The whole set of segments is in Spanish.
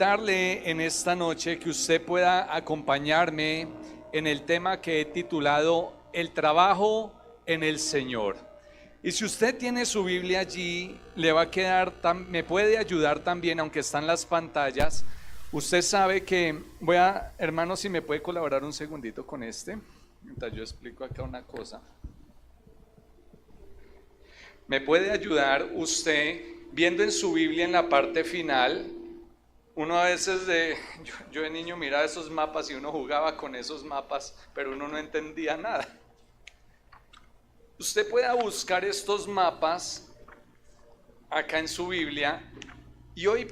Darle en esta noche que usted pueda acompañarme en el tema que he titulado El trabajo en el Señor. Y si usted tiene su Biblia allí, le va a quedar, me puede ayudar también, aunque están las pantallas. Usted sabe que hermano, si me puede colaborar un segundito con mientras yo explico acá una cosa. Me puede ayudar usted viendo en su Biblia en la parte final. Uno a veces yo de niño miraba esos mapas y uno jugaba con esos mapas, pero uno no entendía nada. Usted puede buscar estos mapas acá en su Biblia. Y hoy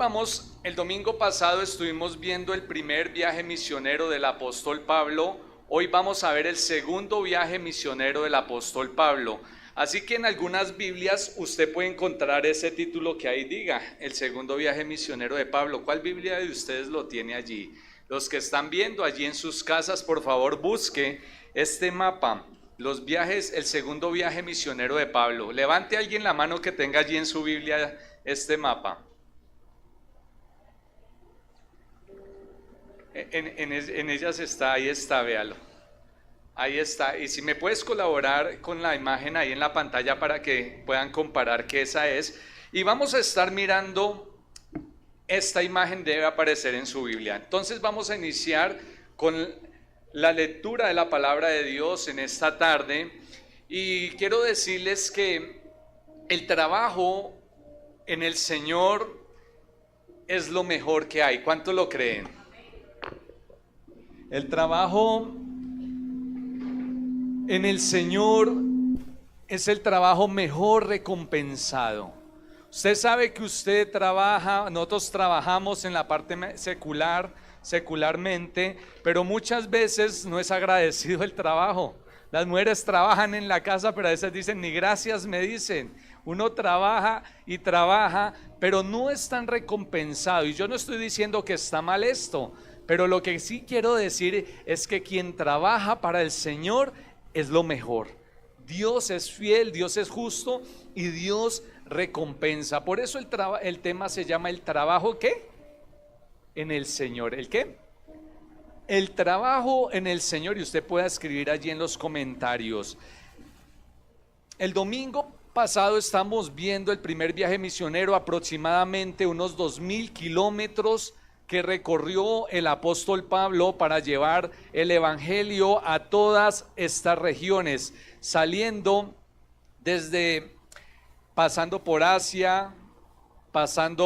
el domingo pasado estuvimos viendo el primer viaje misionero del apóstol Pablo. Hoy vamos a ver el segundo viaje misionero del apóstol Pablo. Así que en algunas Biblias usted puede encontrar ese título que ahí diga, el segundo viaje misionero de Pablo. ¿Cuál Biblia de ustedes lo tiene allí? Los que están viendo allí en sus casas, por favor busque este mapa, los viajes, el segundo viaje misionero de Pablo. Levante a alguien la mano que tenga allí en su Biblia este mapa. En ellas está, ahí está, véalo. Ahí está, y si me puedes colaborar con la imagen ahí en la pantalla para que puedan comparar que esa es. Y vamos a estar mirando, esta imagen debe aparecer en su Biblia. Entonces vamos a iniciar con la lectura de la palabra de Dios en esta tarde. Y quiero decirles que el trabajo en el Señor es lo mejor que hay. ¿Cuánto lo creen? El trabajo en el Señor es el trabajo mejor recompensado. Usted sabe que usted trabaja, nosotros trabajamos en la parte secularmente, pero muchas veces no es agradecido el trabajo. Las mujeres trabajan en la casa, pero a veces dicen, ni gracias me dicen. Uno trabaja y trabaja, pero no es tan recompensado. Y yo no estoy diciendo que está mal esto, pero lo que sí quiero decir es que quien trabaja para el Señor es lo mejor. Dios es fiel, Dios es justo y Dios recompensa. Por eso el tema se llama el trabajo ¿qué? En el Señor. ¿El qué? El trabajo en el Señor, y usted puede escribir allí en los comentarios. El domingo pasado estamos viendo el primer viaje misionero, aproximadamente unos 2000 kilómetros que recorrió el apóstol Pablo para llevar el evangelio a todas estas regiones, pasando por Asia, pasando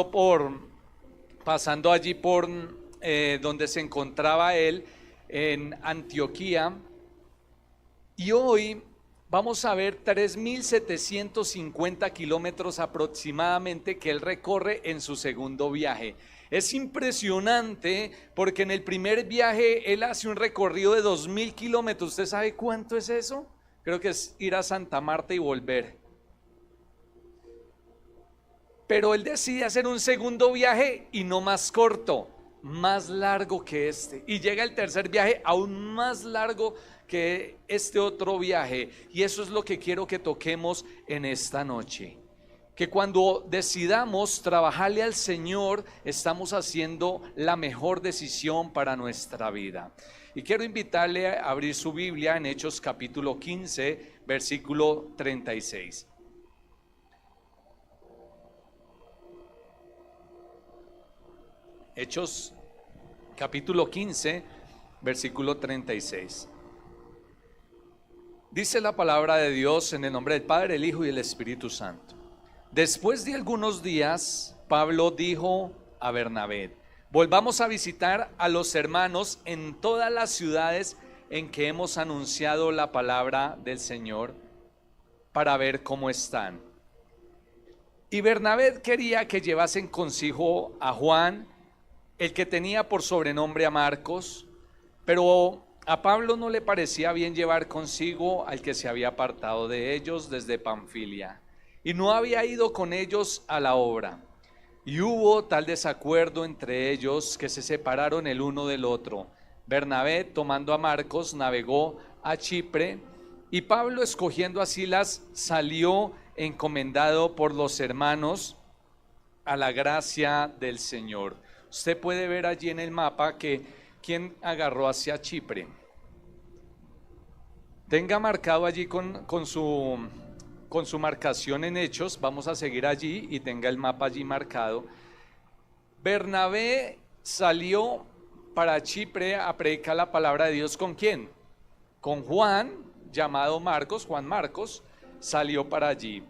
allí por donde se encontraba él, en Antioquía. Y hoy vamos a ver 3750 kilómetros aproximadamente que él recorre en su segundo viaje. Es impresionante porque en el primer viaje él hace un recorrido de 2000 kilómetros. ¿Usted sabe cuánto es eso? Creo que es ir a Santa Marta y volver. Pero él decide hacer un segundo viaje y no más corto, más largo que este. Y llega el tercer viaje aún más largo que este otro viaje. Y eso es lo que quiero que toquemos en esta noche. Que cuando decidamos trabajarle al Señor, estamos haciendo la mejor decisión para nuestra vida. Y quiero invitarle a abrir su Biblia en Hechos capítulo 15, versículo 36. Hechos capítulo 15, versículo 36. Dice la palabra de Dios en el nombre del Padre, el Hijo y el Espíritu Santo. Después de algunos días, Pablo dijo a Bernabé: volvamos a visitar a los hermanos en todas las ciudades en que hemos anunciado la palabra del Señor para ver cómo están. Y Bernabé quería que llevasen consigo a Juan, el que tenía por sobrenombre a Marcos, pero a Pablo no le parecía bien llevar consigo al que se había apartado de ellos desde Panfilia y no había ido con ellos a la obra. Y hubo tal desacuerdo entre ellos que se separaron el uno del otro. Bernabé, tomando a Marcos, navegó a Chipre, y Pablo, escogiendo a Silas, salió encomendado por los hermanos a la gracia del Señor. Usted puede ver allí en el mapa que quién agarró hacia Chipre. Tenga marcado allí con su marcación en Hechos, vamos a seguir allí y tenga el mapa allí marcado. Bernabé salió para Chipre a predicar la palabra de Dios. ¿Con quién? Con Juan, llamado Marcos, Juan Marcos, salió para allí.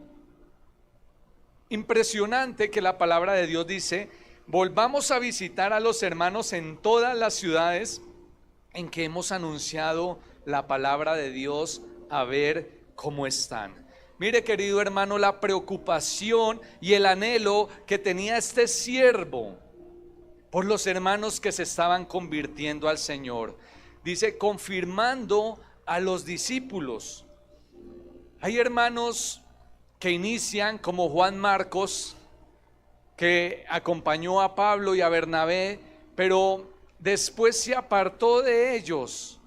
Impresionante que la palabra de Dios dice: volvamos a visitar a los hermanos en todas las ciudades en que hemos anunciado la palabra de Dios, a ver cómo están. Mire, querido hermano, la preocupación y el anhelo que tenía este siervo por los hermanos que se estaban convirtiendo al Señor. Dice, confirmando a los discípulos. Hay hermanos que inician como Juan Marcos, que acompañó a Pablo y a Bernabé, pero después se apartó de ellos.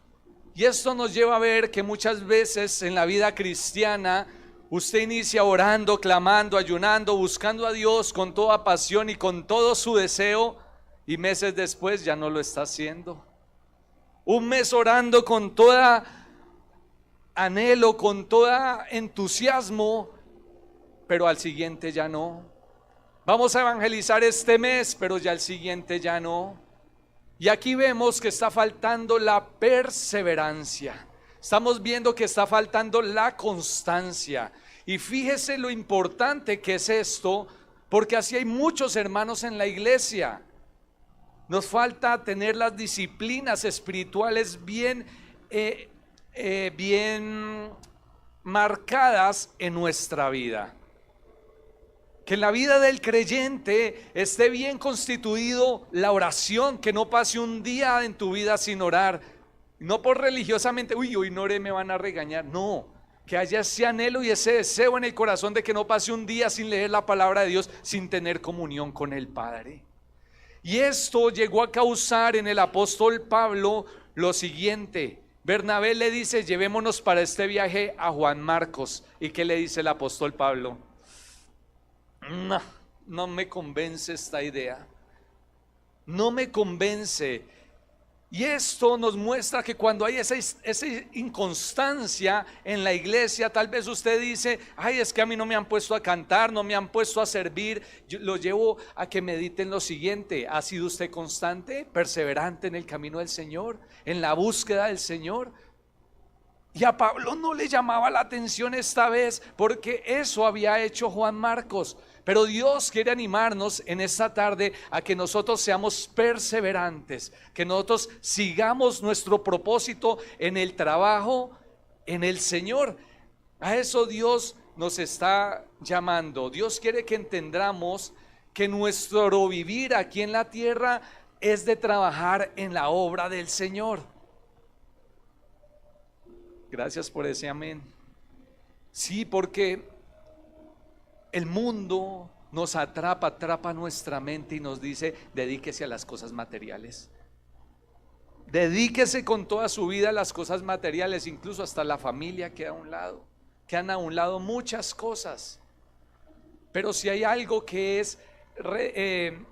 Y esto nos lleva a ver que muchas veces en la vida cristiana usted inicia orando, clamando, ayunando, buscando a Dios con toda pasión y con todo su deseo, y meses después ya no lo está haciendo. Un mes orando con toda anhelo, con toda entusiasmo, pero al siguiente ya no. Vamos a evangelizar este mes, pero ya el siguiente ya no. Y aquí vemos que está faltando la perseverancia. Estamos viendo que está faltando la constancia. Y fíjese lo importante que es esto, porque así hay muchos hermanos en la iglesia. Nos falta tener las disciplinas espirituales bien marcadas en nuestra vida. Que en la vida del creyente esté bien constituido la oración, que no pase un día en tu vida sin orar. No por religiosamente, hoy no oré, me van a regañar. No, que haya ese anhelo y ese deseo en el corazón de que no pase un día sin leer la palabra de Dios, sin tener comunión con el Padre. Y esto llegó a causar en el apóstol Pablo lo siguiente. Bernabé le dice, llevémonos para este viaje a Juan Marcos. ¿Y qué le dice el apóstol Pablo? No me convence esta idea. No me convence. Y esto nos muestra que cuando hay esa inconstancia en la iglesia, tal vez usted dice, ay, es que a mí no me han puesto a cantar, no me han puesto a servir. Yo lo llevo a que mediten lo siguiente: ¿ha sido usted constante, perseverante en el camino del Señor, en la búsqueda del Señor? Y a Pablo no le llamaba la atención esta vez, porque eso había hecho Juan Marcos. Pero Dios quiere animarnos en esta tarde a que nosotros seamos perseverantes, que nosotros sigamos nuestro propósito en el trabajo, en el Señor. A eso Dios nos está llamando. Dios quiere que entendamos que nuestro vivir aquí en la tierra es de trabajar en la obra del Señor. Gracias por ese amén. Sí, porque el mundo nos atrapa nuestra mente y nos dice, dedíquese a las cosas materiales. Dedíquese con toda su vida a las cosas materiales, incluso hasta la familia queda a un lado. Quedan a un lado muchas cosas. Pero si hay algo que es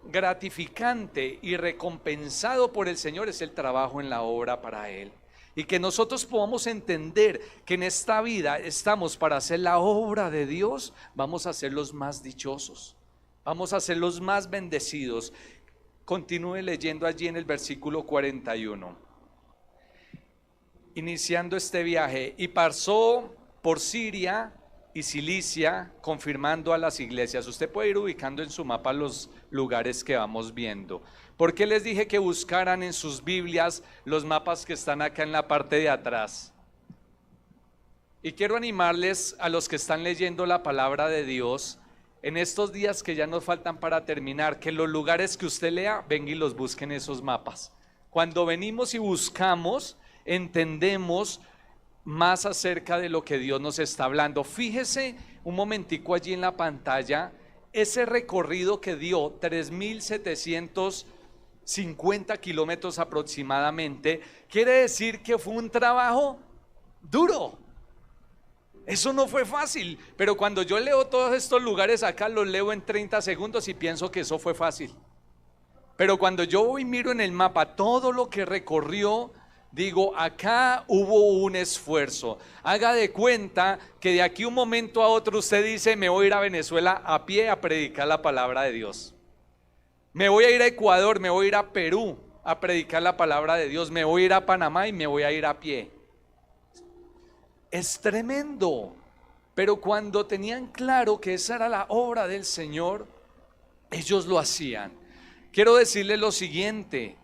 gratificante y recompensado por el Señor, es el trabajo en la obra para Él. Y que nosotros podamos entender que en esta vida estamos para hacer la obra de Dios, vamos a ser los más dichosos, vamos a ser los más bendecidos. Continúe leyendo allí en el versículo 41. Iniciando este viaje, y pasó por Siria y Cilicia, confirmando a las iglesias. Usted puede ir ubicando en su mapa los lugares que vamos viendo. ¿Por qué les dije que buscaran en sus Biblias los mapas que están acá en la parte de atrás? Y quiero animarles a los que están leyendo la palabra de Dios, en estos días que ya nos faltan para terminar, que los lugares que usted lea, venga y los busquen en esos mapas. Cuando venimos y buscamos, entendemos más acerca de lo que Dios nos está hablando. Fíjese un momentico allí en la pantalla, ese recorrido que dio 3,750 kilómetros aproximadamente, quiere decir que fue un trabajo duro. Eso no fue fácil, pero cuando yo leo todos estos lugares acá, los leo en 30 segundos y pienso que eso fue fácil. Pero cuando yo voy y miro en el mapa todo lo que recorrió, digo, acá hubo un esfuerzo. Haga de cuenta que de aquí un momento a otro usted dice, me voy a ir a Venezuela a pie a predicar la palabra de Dios. Me voy a ir a Ecuador, me voy a ir a Perú a predicar la palabra de Dios. Me voy a ir a Panamá y me voy a ir a pie. Es tremendo. Pero cuando tenían claro que esa era la obra del Señor, ellos lo hacían. Quiero decirles lo siguiente.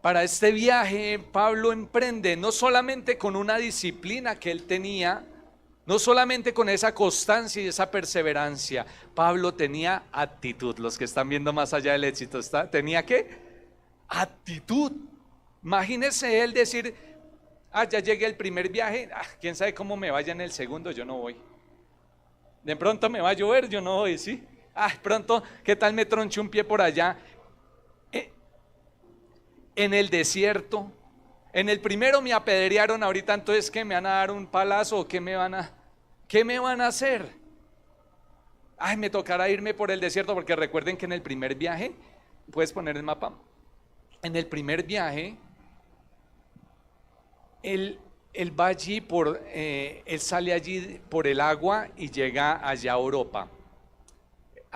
Para este viaje Pablo emprende no solamente con una disciplina que él tenía, no solamente con esa constancia y esa perseverancia. Pablo tenía actitud. Los que están viendo más allá del éxito, ¿tenía qué? Actitud. Imagínese él decir, ya llegué el primer viaje, quién sabe cómo me vaya en el segundo, yo no voy. De pronto me va a llover, yo no voy, ¿sí? Pronto, ¿qué tal me tronché un pie por allá? En el desierto, en el primero me apedrearon, ahorita entonces ¿qué me van a dar un palazo o qué me van a hacer? Me tocará irme por el desierto, porque recuerden que en el primer viaje, puedes poner el mapa, en el primer viaje, él va allí él sale allí por el agua y llega allá a Europa,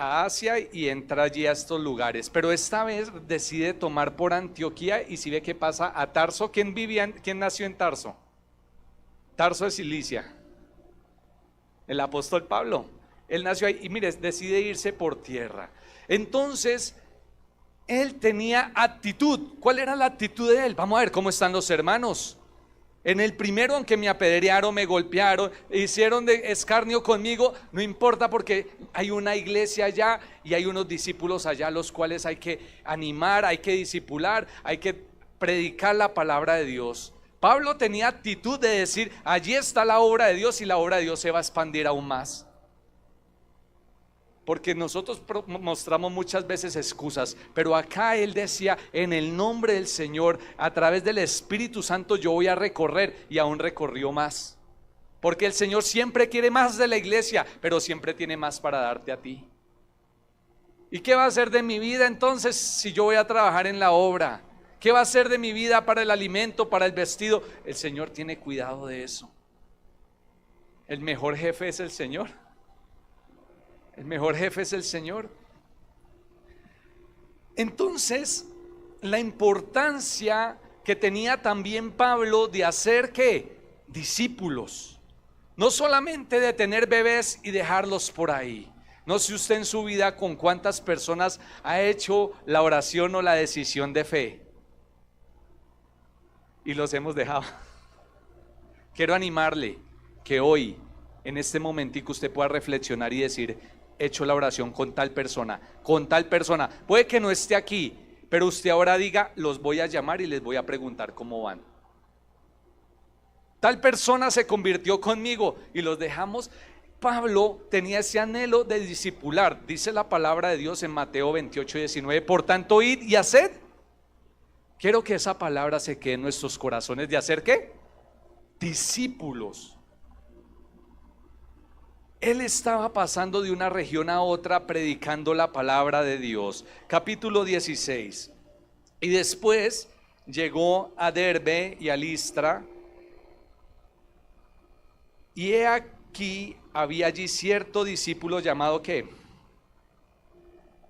a Asia, y entra allí a estos lugares, pero esta vez decide tomar por Antioquía y si ve que pasa a Tarso. ¿Quién nació en Tarso? Tarso de Cilicia, el apóstol Pablo. Él nació ahí y mire, decide irse por tierra. Entonces él tenía actitud. ¿Cuál era la actitud de él? Vamos a ver cómo están los hermanos. En el primero, aunque me apedrearon, me golpearon, hicieron de escarnio conmigo, no importa, porque hay una iglesia allá y hay unos discípulos allá, los cuales hay que animar, hay que discipular, hay que predicar la palabra de Dios. Pablo tenía actitud de decir, allí está la obra de Dios y la obra de Dios se va a expandir aún más. Porque nosotros mostramos muchas veces excusas, pero acá él decía, en el nombre del Señor, a través del Espíritu Santo yo voy a recorrer, y aún recorrió más. Porque el Señor siempre quiere más de la iglesia, pero siempre tiene más para darte a ti. ¿Y qué va a hacer de mi vida entonces si yo voy a trabajar en la obra? ¿Qué va a hacer de mi vida para el alimento, para el vestido? El Señor tiene cuidado de eso. El mejor jefe es el Señor. El mejor jefe es el Señor. Entonces, la importancia que tenía también Pablo de hacer ¿qué? Discípulos. No solamente de tener bebés y dejarlos por ahí. No sé usted en su vida con cuántas personas ha hecho la oración o la decisión de fe y los hemos dejado. Quiero animarle que hoy, en este momentico, usted pueda reflexionar y decir, he hecho la oración con tal persona, puede que no esté aquí, pero usted ahora diga, los voy a llamar y les voy a preguntar cómo van. Tal persona se convirtió conmigo y los dejamos. Pablo tenía ese anhelo de discipular. Dice la palabra de Dios en Mateo 28:19, por tanto id y haced. Quiero que esa palabra se quede en nuestros corazones, de hacer ¿qué? Discípulos. Él estaba pasando de una región a otra predicando la palabra de Dios. Capítulo 16. Y después llegó a Derbe y a Listra. Y he aquí había allí cierto discípulo llamado ¿qué?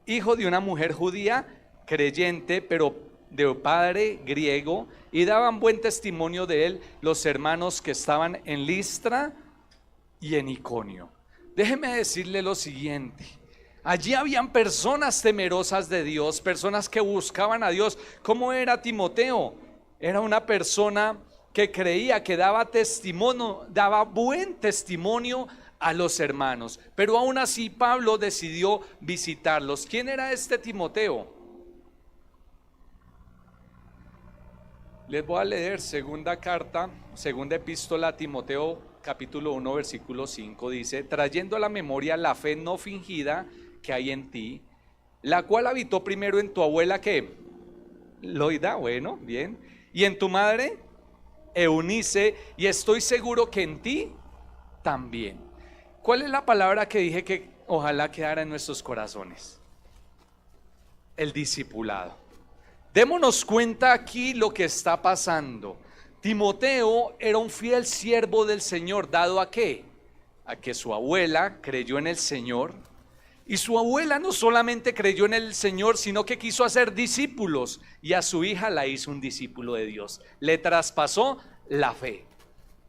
Hijo de una mujer judía, creyente, pero de padre griego, y daban buen testimonio de él los hermanos que estaban en Listra y en Iconio. Déjeme decirle lo siguiente: allí habían personas temerosas de Dios, personas que buscaban a Dios. ¿Cómo era Timoteo? Era una persona que creía, que daba testimonio, daba buen testimonio a los hermanos. Pero aún así Pablo decidió visitarlos. ¿Quién era este Timoteo? Les voy a leer segunda epístola a Timoteo, capítulo 1, versículo 5. Dice: trayendo a la memoria la fe no fingida que hay en ti, la cual habitó primero en tu abuela ¿qué? Loida, bueno, bien, y en tu madre Eunice, y estoy seguro que en ti también. ¿Cuál es la palabra que dije que ojalá quedara en nuestros corazones? El discipulado. Démonos cuenta aquí lo que está pasando. Timoteo era un fiel siervo del Señor, ¿dado a qué? A que su abuela creyó en el Señor. Y su abuela no solamente creyó en el Señor, sino que quiso hacer discípulos, y a su hija la hizo un discípulo de Dios. Le traspasó la fe.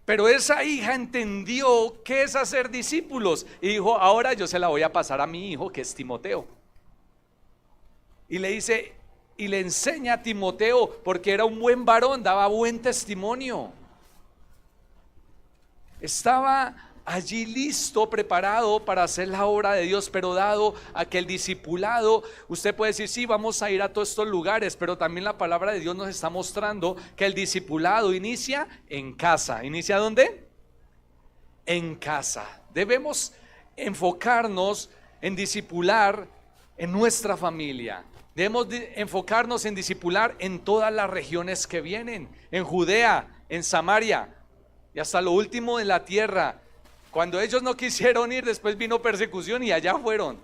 Pero esa hija entendió qué es hacer discípulos y dijo, ahora yo se la voy a pasar a mi hijo, que es Timoteo. Y le dice, y le enseña a Timoteo, porque era un buen varón, daba buen testimonio. Estaba allí listo, preparado para hacer la obra de Dios, pero dado a que el discipulado, usted puede decir, sí, vamos a ir a todos estos lugares, pero también la palabra de Dios nos está mostrando que el discipulado inicia en casa. ¿Inicia dónde? En casa. Debemos enfocarnos en discipular en nuestra familia. Debemos enfocarnos en discipular en todas las regiones que vienen, en Judea, en Samaria y hasta lo último de la tierra. Cuando ellos no quisieron ir, después vino persecución y allá fueron.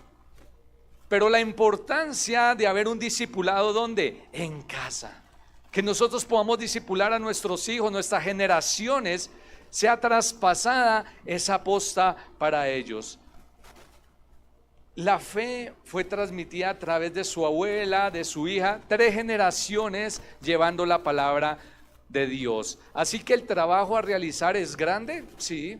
Pero la importancia de haber un discipulado, ¿dónde? En casa. Que nosotros podamos discipular a nuestros hijos, nuestras generaciones, sea traspasada esa posta para ellos. La fe fue transmitida a través de su abuela, de su hija, 3 generaciones llevando la palabra de Dios. Así que el trabajo a realizar es grande, sí.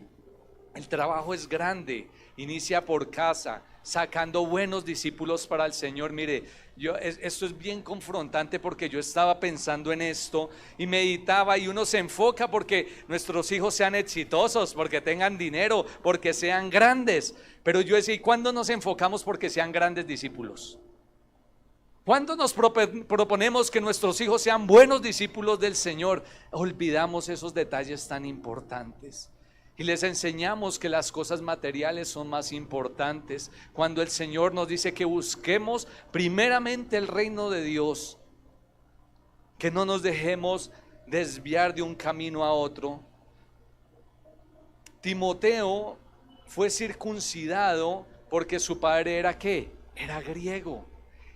El trabajo es grande, inicia por casa, sacando buenos discípulos para el Señor. Mire, esto es bien confrontante porque yo estaba pensando en esto y meditaba, y uno se enfoca porque nuestros hijos sean exitosos, porque tengan dinero, porque sean grandes. Pero yo decía, ¿y cuándo nos enfocamos porque sean grandes discípulos? ¿Cuándo nos proponemos que nuestros hijos sean buenos discípulos del Señor? Olvidamos esos detalles tan importantes. Y les enseñamos que las cosas materiales son más importantes, cuando el Señor nos dice que busquemos primeramente el reino de Dios, que no nos dejemos desviar de un camino a otro. Timoteo fue circuncidado porque su padre era ¿qué? Era griego.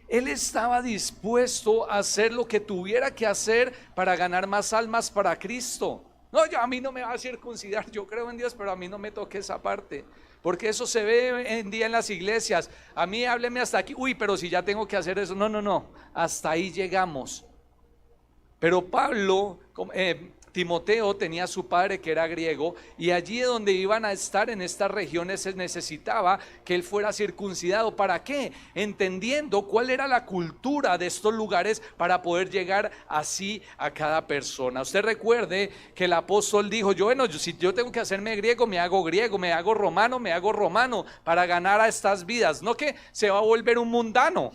Él estaba dispuesto a hacer lo que tuviera que hacer para ganar más almas para Cristo. No, a mí no me va a circuncidar, yo creo en Dios, pero a mí no me toque esa parte, porque eso se ve en día en las iglesias. A mí hábleme hasta aquí, uy, pero si ya tengo que hacer eso, no, hasta ahí llegamos. Pero Timoteo tenía a su padre que era griego, y allí donde iban a estar en estas regiones se necesitaba que él fuera circuncidado. ¿Para qué? Entendiendo cuál era la cultura de estos lugares para poder llegar así a cada persona. Usted recuerde que el apóstol dijo, si yo tengo que hacerme griego, me hago romano para ganar a estas vidas, no que se va a volver un mundano.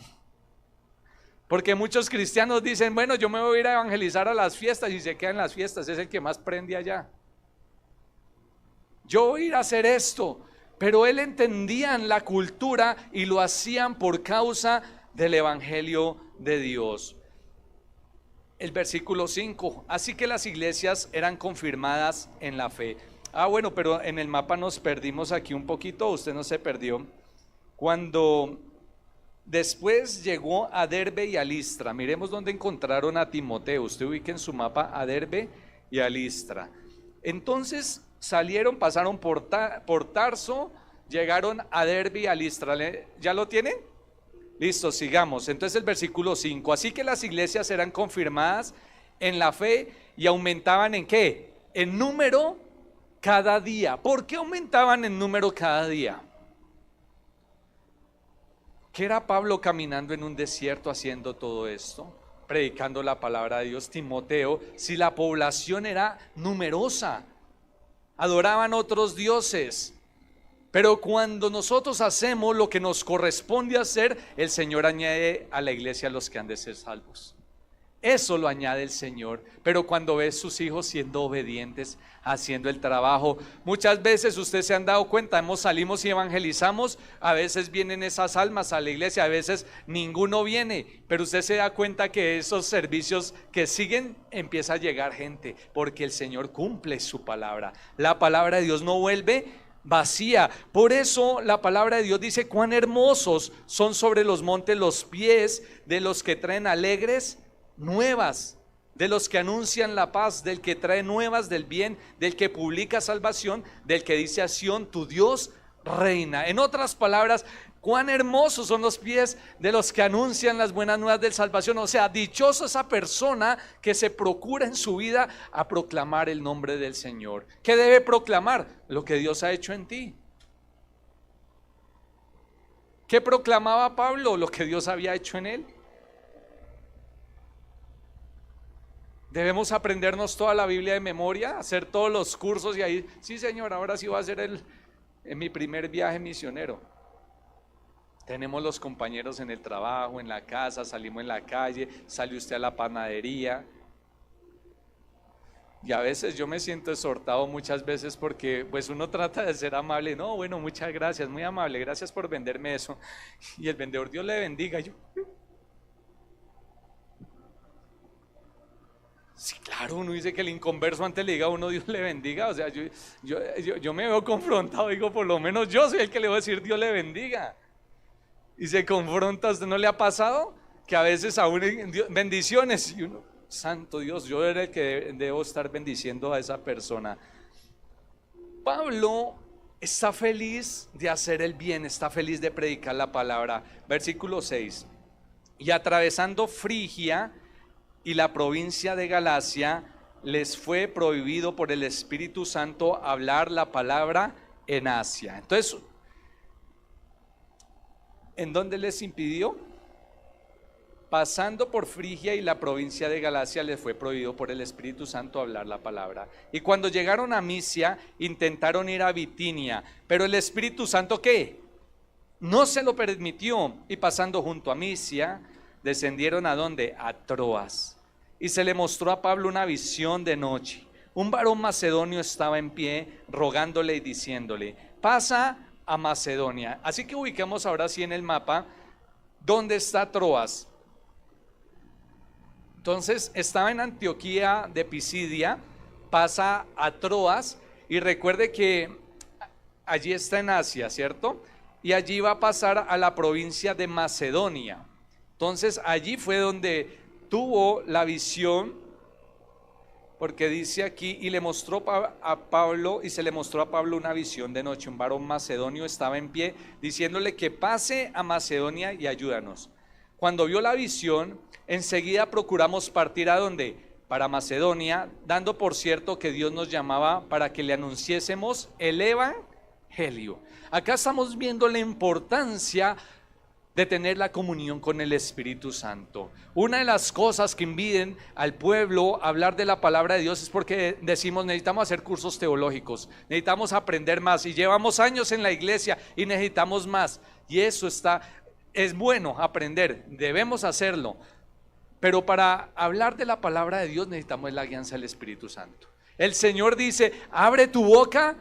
Porque muchos cristianos dicen, bueno, yo me voy a ir a evangelizar a las fiestas, y se quedan en las fiestas, es el que más prende allá. Yo voy a ir a hacer esto, pero él entendían la cultura y lo hacían por causa del evangelio de Dios. El versículo 5, así que las iglesias eran confirmadas en la fe. Bueno, pero en el mapa nos perdimos aquí un poquito, usted no se perdió. Cuando después llegó a Derbe y a Listra. Miremos dónde encontraron a Timoteo. Usted ubique en su mapa a Derbe y a Listra. Entonces pasaron por Tarso, llegaron a Derbe y a Listra. ¿Ya lo tienen? Listo, sigamos. Entonces el versículo 5. Así que las iglesias eran confirmadas en la fe y aumentaban ¿en qué? En número cada día. ¿Por qué aumentaban en número cada día? ¿Qué era Pablo caminando en un desierto haciendo todo esto? Predicando la palabra de Dios. Timoteo, si la población era numerosa, adoraban otros dioses. Pero cuando nosotros hacemos lo que nos corresponde hacer, el Señor añade a la iglesia a los que han de ser salvos. Eso lo añade el Señor. Pero cuando ve sus hijos siendo obedientes, haciendo el trabajo, muchas veces usted se han dado cuenta, salimos y evangelizamos, a veces vienen esas almas a la iglesia, a veces ninguno viene, pero usted se da cuenta que esos servicios que siguen empieza a llegar gente, porque el Señor cumple su palabra. La palabra de Dios no vuelve vacía. Por eso la palabra de Dios dice, cuán hermosos son sobre los montes los pies de los que traen alegres nuevas, de los que anuncian la paz, del que trae nuevas del bien, del que publica salvación, del que dice a Sión, tu Dios reina. En otras palabras, cuán hermosos son los pies de los que anuncian las buenas nuevas de salvación. O sea, dichosa esa persona que se procura en su vida a proclamar el nombre del Señor. ¿Qué debe proclamar? Lo que Dios ha hecho en ti. ¿Qué proclamaba Pablo? Lo que Dios había hecho en él. Debemos aprendernos toda la Biblia de memoria, hacer todos los cursos y ahí, sí Señor, ahora sí va a ser mi primer viaje misionero. Tenemos los compañeros en el trabajo, en la casa, salimos en la calle, sale usted a la panadería. Y a veces yo me siento exhortado muchas veces porque pues uno trata de ser amable. No, bueno, muchas gracias, muy amable, gracias por venderme eso. Y el vendedor, Dios le bendiga. Yo, sí, claro, uno dice que el inconverso antes le diga a uno Dios le bendiga. O sea, yo me veo confrontado, digo, por lo menos yo soy el que le voy a decir Dios le bendiga. Y se confronta, ¿a usted no le ha pasado? Que a veces a uno, bendiciones, y uno, santo Dios, yo era el que debo estar bendiciendo a esa persona. Pablo está feliz de hacer el bien, está feliz de predicar la palabra. Versículo 6. Y atravesando Frigia y la provincia de Galacia, les fue prohibido por el Espíritu Santo hablar la palabra en Asia. Entonces, ¿en dónde les impidió? Pasando por Frigia y la provincia de Galacia, les fue prohibido por el Espíritu Santo hablar la palabra. Y cuando llegaron a Misia, intentaron ir a Bitinia, pero el Espíritu Santo, ¿qué? No se lo permitió. Y pasando junto a Misia, descendieron ¿a dónde? A Troas. Y se le mostró a Pablo una visión de noche. Un varón macedonio estaba en pie, rogándole y diciéndole, pasa a Macedonia. Así que ubicamos ahora sí en el mapa dónde está Troas. Entonces estaba en Antioquía de Pisidia, pasa a Troas y recuerde que allí está en Asia, ¿cierto? Y allí va a pasar a la provincia de Macedonia. Entonces allí fue donde tuvo la visión, porque dice aquí, y le mostró a Pablo, y se le mostró a Pablo una visión de noche. Un varón macedonio estaba en pie, diciéndole que pase a Macedonia y ayúdanos. Cuando vio la visión, enseguida procuramos partir ¿a dónde? Para Macedonia, dando por cierto que Dios nos llamaba para que le anunciésemos el evangelio. Acá estamos viendo la importancia de tener la comunión con el Espíritu Santo. Una de las cosas que impiden al pueblo hablar de la palabra de Dios es porque decimos necesitamos hacer cursos teológicos, necesitamos aprender más y llevamos años en la iglesia y necesitamos más. Y eso es bueno aprender, debemos hacerlo, pero para hablar de la palabra de Dios necesitamos la guianza del Espíritu Santo. El Señor dice, abre tu boca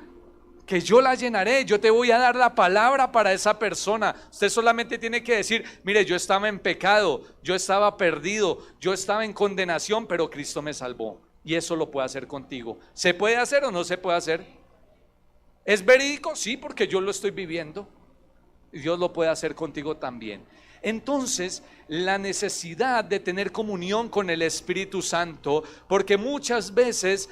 que yo la llenaré, yo te voy a dar la palabra para esa persona. Usted solamente tiene que decir, mire, yo estaba en pecado, yo estaba perdido, yo estaba en condenación, pero Cristo me salvó. Y eso lo puede hacer contigo. ¿Se puede hacer o no se puede hacer? ¿Es verídico? Sí, porque yo lo estoy viviendo. Y Dios lo puede hacer contigo también. Entonces, la necesidad de tener comunión con el Espíritu Santo, porque muchas veces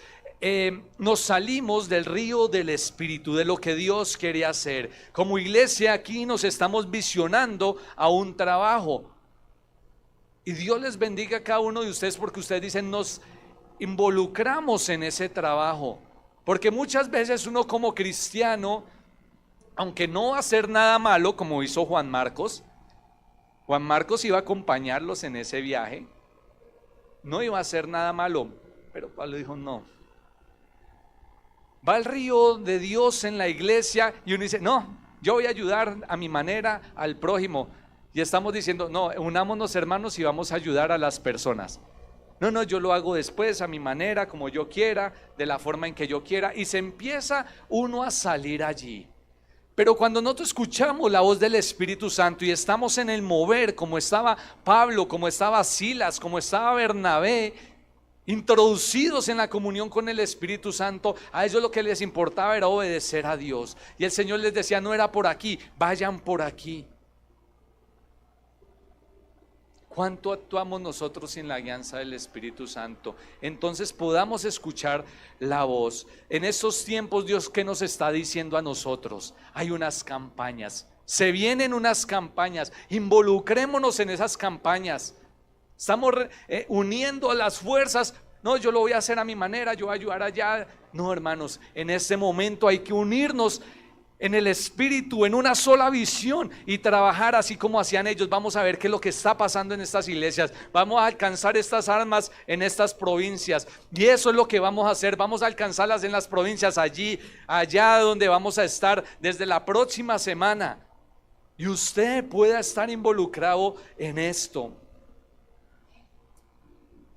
nos salimos del río del Espíritu, de lo que Dios quiere hacer. Como iglesia aquí nos estamos visionando a un trabajo. Y Dios les bendiga a cada uno de ustedes porque ustedes dicen nos involucramos en ese trabajo. Porque muchas veces uno como cristiano, aunque no va a hacer nada malo como hizo Juan Marcos iba a acompañarlos en ese viaje, no iba a hacer nada malo, pero Pablo dijo no. Va el río de Dios en la iglesia y uno dice, no, yo voy a ayudar a mi manera al prójimo. Y estamos diciendo, no, unámonos hermanos y vamos a ayudar a las personas. No, yo lo hago después a mi manera, como yo quiera, de la forma en que yo quiera. Y se empieza uno a salir allí. Pero cuando nosotros escuchamos la voz del Espíritu Santo y estamos en el mover, como estaba Pablo, como estaba Silas, como estaba Bernabé, introducidos en la comunión con el Espíritu Santo, a ellos lo que les importaba era obedecer a Dios. Y el Señor les decía, no era por aquí, vayan por aquí. ¿Cuánto actuamos nosotros sin la guianza del Espíritu Santo? Entonces podamos escuchar la voz. En estos tiempos, Dios, ¿qué nos está diciendo a nosotros? Hay unas campañas, se vienen unas campañas, involucrémonos en esas campañas. Estamos uniendo las fuerzas. No, yo lo voy a hacer a mi manera, yo voy a ayudar allá. No, hermanos, en este momento hay que unirnos en el Espíritu, en una sola visión y trabajar así como hacían ellos. Vamos a ver qué es lo que está pasando en estas iglesias. Vamos a alcanzar estas almas en estas provincias. Y eso es lo que vamos a hacer. Vamos a alcanzarlas en las provincias, allí, allá donde vamos a estar desde la próxima semana. Y usted pueda estar involucrado en esto.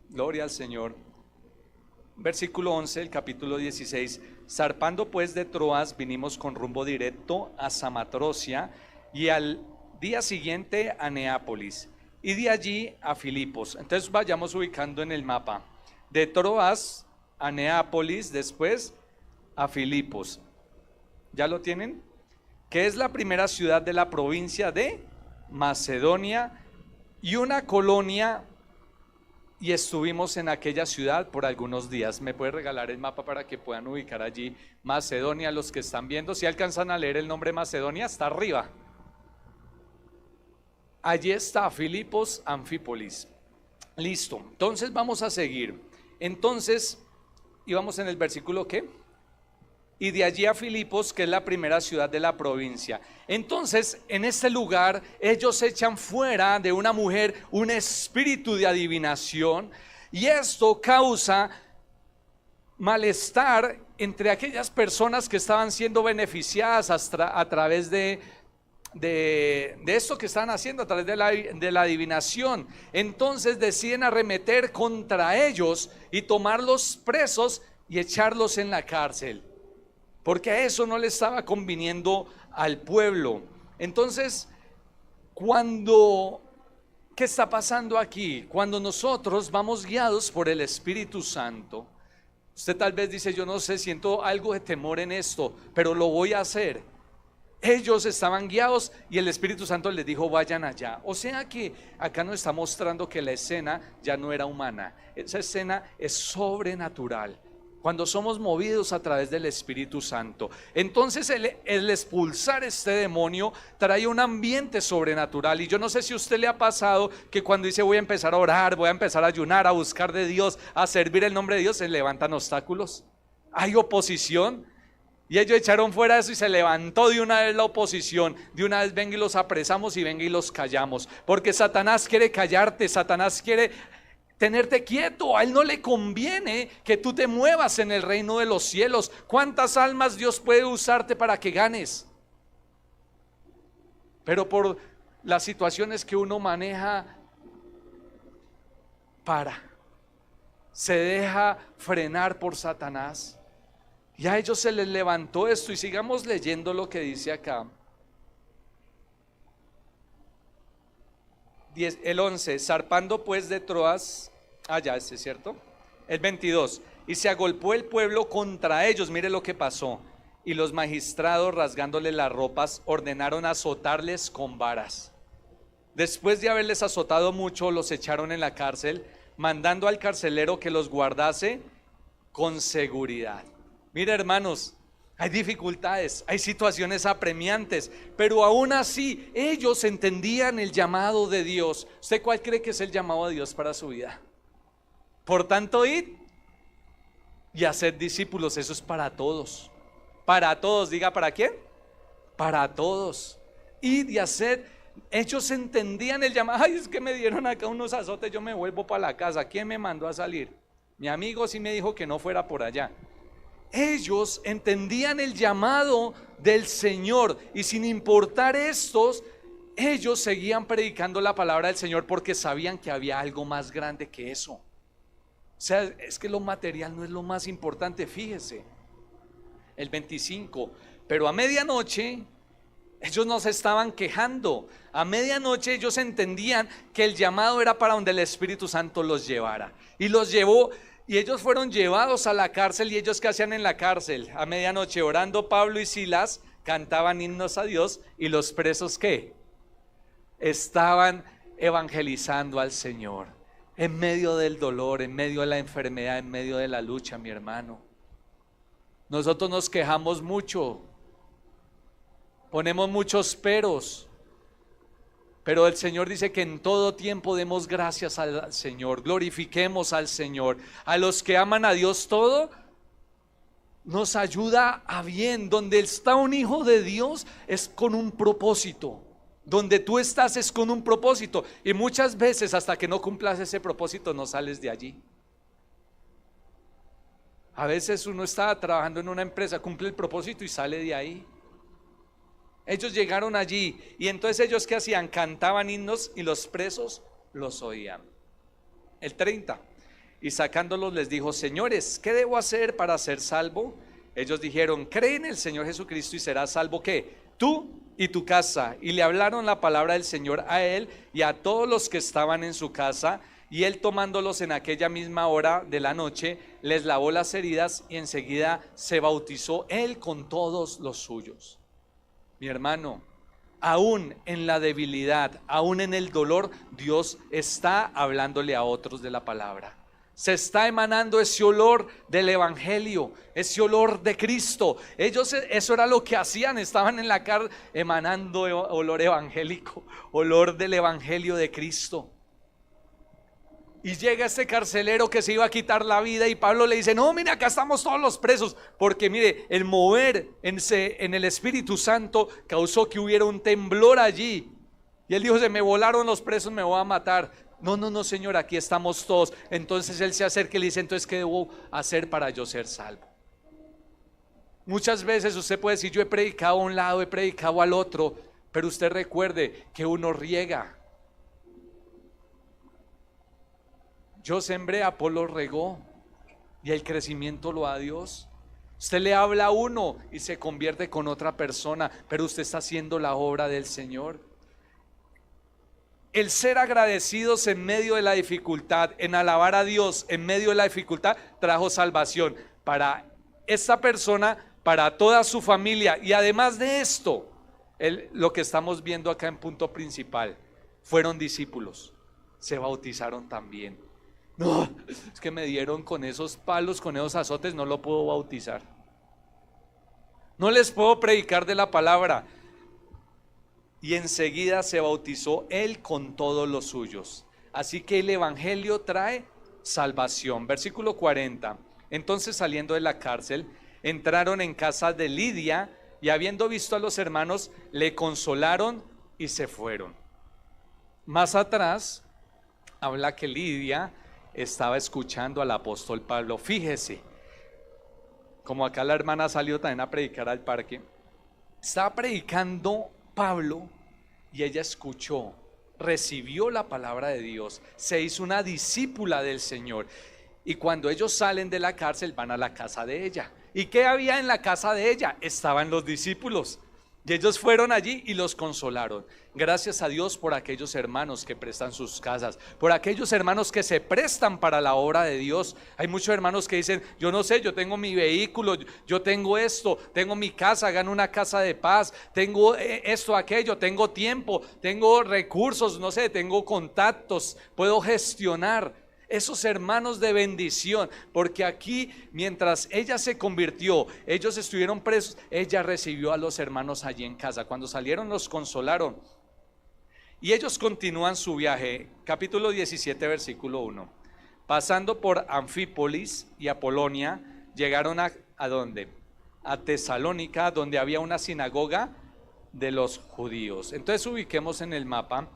Gloria al Señor. Versículo 11 del capítulo 16. Zarpando pues de Troas, vinimos con rumbo directo a Samatrocia y al día siguiente a Neápolis y de allí a Filipos. Entonces vayamos ubicando en el mapa. De Troas a Neápolis, después a Filipos. ¿Ya lo tienen? Que es la primera ciudad de la provincia de Macedonia y una colonia. Y estuvimos en aquella ciudad por algunos días. ¿Me puede regalar el mapa para que puedan ubicar allí Macedonia? Los que están viendo, si alcanzan a leer el nombre Macedonia, está arriba. Allí está Filipos, Anfípolis. Listo, entonces vamos a seguir. Entonces, íbamos en el versículo ¿qué? Y de allí a Filipos, que es la primera ciudad de la provincia. Entonces, en este lugar, ellos echan fuera de una mujer un espíritu de adivinación, y esto causa malestar entre aquellas personas que estaban siendo beneficiadas a través de esto que están haciendo, a través de la adivinación. Entonces deciden arremeter contra ellos y tomarlos presos y echarlos en la cárcel, porque a eso no le estaba conviniendo al pueblo. Entonces, ¿qué está pasando aquí? Cuando nosotros vamos guiados por el Espíritu Santo, usted tal vez dice, yo no sé, siento algo de temor en esto, pero lo voy a hacer. Ellos estaban guiados y el Espíritu Santo les dijo, vayan allá. O sea que acá nos está mostrando que la escena ya no era humana, esa escena es sobrenatural. Cuando somos movidos a través del Espíritu Santo, entonces el expulsar este demonio trae un ambiente sobrenatural. Y yo no sé si a usted le ha pasado que cuando dice voy a empezar a orar, voy a empezar a ayunar, a buscar de Dios, a servir el nombre de Dios, se levantan obstáculos, hay oposición. Y ellos echaron fuera eso y se levantó de una vez la oposición. De una vez venga y los apresamos y venga y los callamos, porque Satanás quiere callarte, Satanás quiere tenerte quieto. A él no le conviene que tú te muevas en el reino de los cielos. ¿Cuántas almas Dios puede usarte para que ganes? Pero por las situaciones que uno maneja, se deja frenar por Satanás. Y a ellos se les levantó esto. Y sigamos leyendo lo que dice acá. El 11, zarpando pues de Troas, ya este, ¿cierto? El 22, y se agolpó el pueblo contra ellos. Mire lo que pasó. Y los magistrados, rasgándoles las ropas, ordenaron azotarles con varas. Después de haberles azotado mucho, los echaron en la cárcel, mandando al carcelero que los guardase con seguridad. Mire, hermanos, hay dificultades, hay situaciones apremiantes, pero aún así ellos entendían el llamado de Dios. ¿Usted cuál cree que es el llamado de Dios para su vida? Por tanto, id y haced discípulos. Eso es para todos. Para todos, diga, ¿para quién? Para todos. Id y haced. Ellos entendían el llamado. Ay, es que me dieron acá unos azotes, yo me vuelvo para la casa. ¿Quién me mandó a salir? Mi amigo sí me dijo que no fuera por allá. Ellos entendían el llamado del Señor, y sin importar estos, ellos seguían predicando la palabra del Señor porque sabían que había algo más grande que eso. O sea, es que lo material no es lo más importante. Fíjese, el 25, pero a medianoche ellos no se estaban quejando. A medianoche ellos entendían que el llamado era para donde el Espíritu Santo los llevara, y los llevó. Y ellos fueron llevados a la cárcel. ¿Y ellos qué hacían en la cárcel? A medianoche, orando, Pablo y Silas cantaban himnos a Dios. Y los presos, ¿qué? Estaban evangelizando al Señor, en medio del dolor, en medio de la enfermedad, en medio de la lucha, mi hermano. Nosotros nos quejamos mucho, ponemos muchos peros, pero el Señor dice que en todo tiempo demos gracias al Señor, glorifiquemos al Señor. A los que aman a Dios todo nos ayuda a bien. Donde está un hijo de Dios es con un propósito. Donde tú estás es con un propósito. Y muchas veces hasta que no cumplas ese propósito no sales de allí. A veces uno está trabajando en una empresa, cumple el propósito y sale de ahí. Ellos llegaron allí y entonces ellos ¿qué hacían? Cantaban himnos y los presos los oían. El 30. Y sacándolos les dijo: señores, ¿qué debo hacer para ser salvo? Ellos dijeron: cree en el Señor Jesucristo y serás salvo. ¿Qué? Tú y tu casa. Y le hablaron la palabra del Señor a él y a todos los que estaban en su casa. Y él, tomándolos en aquella misma hora de la noche, les lavó las heridas y enseguida se bautizó él con todos los suyos. Mi hermano, aún en la debilidad, aún en el dolor, Dios está hablándole a otros de la palabra. Se está emanando ese olor del evangelio, ese olor de Cristo. Ellos eso era lo que hacían, estaban en la cárcel emanando olor evangélico, olor del evangelio de Cristo. Y llega este carcelero que se iba a quitar la vida y Pablo le dice: no, mire, acá estamos todos los presos. Porque mire, el mover en el Espíritu Santo causó que hubiera un temblor allí. Y él dijo: se me volaron los presos, me voy a matar. No, no, no, Señor, aquí estamos todos. Entonces él se acerca y le dice: entonces, ¿qué debo hacer para yo ser salvo? Muchas veces usted puede decir: yo he predicado a un lado, he predicado al otro. Pero usted recuerde que uno riega. Yo sembré, Apolo regó, y el crecimiento lo da Dios. Usted le habla a uno y se convierte con otra persona, pero usted está haciendo la obra del Señor. El ser agradecidos en medio de la dificultad, en alabar a Dios en medio de la dificultad, trajo salvación para esta persona, para toda su familia. Y además de esto, lo que estamos viendo acá en punto principal, fueron discípulos, se bautizaron también. No, es que me dieron con esos palos, con esos azotes, no lo puedo bautizar. No les puedo predicar de la palabra. Y enseguida se bautizó él con todos los suyos. Así que el evangelio trae salvación. Versículo 40. Entonces, saliendo de la cárcel, entraron en casa de Lidia y habiendo visto a los hermanos, le consolaron y se fueron. Más atrás habla que Lidia estaba escuchando al apóstol Pablo. Fíjese, como acá la hermana salió también a predicar al parque, estaba predicando Pablo y ella escuchó, recibió la palabra de Dios, se hizo una discípula del Señor. Y cuando ellos salen de la cárcel van a la casa de ella. ¿Y qué había en la casa de ella? Estaban los discípulos. Y ellos fueron allí y los consolaron. Gracias a Dios por aquellos hermanos que prestan sus casas, por aquellos hermanos que se prestan para la obra de Dios. Hay muchos hermanos que dicen: yo no sé, yo tengo mi vehículo, yo tengo esto, tengo mi casa, gano una casa de paz, tengo esto, aquello, tengo tiempo, tengo recursos, no sé, tengo contactos, puedo gestionar. Esos hermanos de bendición, porque aquí mientras ella se convirtió, ellos estuvieron presos, ella recibió a los hermanos allí en casa. Cuando salieron los consolaron. Y ellos continúan su viaje, capítulo 17, versículo 1. Pasando por Anfípolis y Apolonia, llegaron ¿a dónde? A Tesalónica, donde había una sinagoga de los judíos. Entonces ubiquemos en el mapa